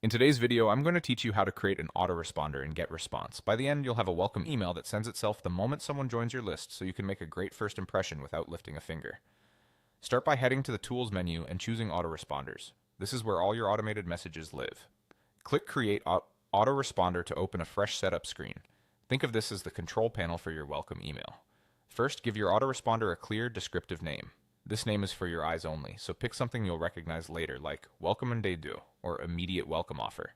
In today's video, I'm going to teach you how to create an autoresponder in GetResponse. By the end, you'll have a welcome email that sends itself the moment someone joins your list, so you can make a great first impression without lifting a finger. Start by heading to the Tools menu and choosing Autoresponders. This is where all your automated messages live. Click Create Autoresponder to open a fresh setup screen. Think of this as the control panel for your welcome email. First, give your autoresponder a clear, descriptive name. This name is for your eyes only, so pick something you'll recognize later, like Welcome and Day Do or Immediate Welcome Offer.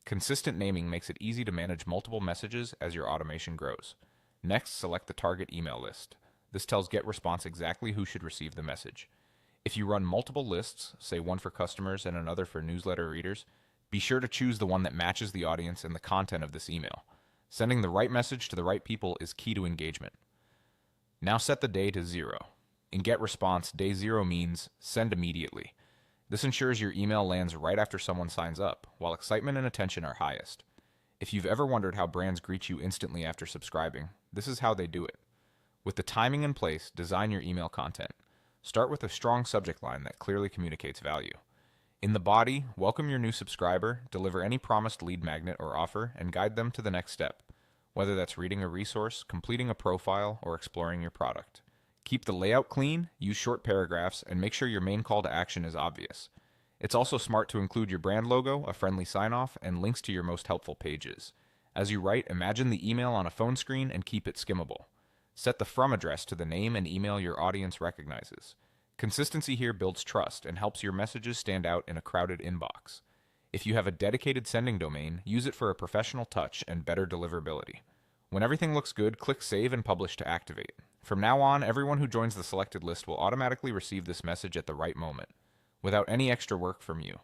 Consistent naming makes it easy to manage multiple messages as your automation grows. Next, select the target email list. This tells GetResponse exactly who should receive the message. If you run multiple lists, say one for customers and another for newsletter readers, be sure to choose the one that matches the audience and the content of this email. Sending the right message to the right people is key to engagement. Now set the day to 0. In GetResponse, day 0 means send immediately. This ensures your email lands right after someone signs up, while excitement and attention are highest. If you've ever wondered how brands greet you instantly after subscribing, this is how they do it. With the timing in place, design your email content. Start with a strong subject line that clearly communicates value. In the body, welcome your new subscriber, deliver any promised lead magnet or offer, and guide them to the next step, whether that's reading a resource, completing a profile, or exploring your product. Keep the layout clean, use short paragraphs, and make sure your main call to action is obvious. It's also smart to include your brand logo, a friendly sign-off, and links to your most helpful pages. As you write, imagine the email on a phone screen and keep it skimmable. Set the from address to the name and email your audience recognizes. Consistency here builds trust and helps your messages stand out in a crowded inbox. If you have a dedicated sending domain, use it for a professional touch and better deliverability. When everything looks good, click Save and Publish to activate. From now on, everyone who joins the selected list will automatically receive this message at the right moment, without any extra work from you.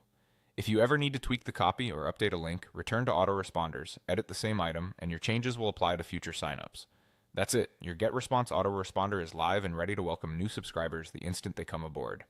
If you ever need to tweak the copy or update a link, return to Autoresponders, edit the same item, and your changes will apply to future signups. That's it. Your GetResponse autoresponder is live and ready to welcome new subscribers the instant they come aboard.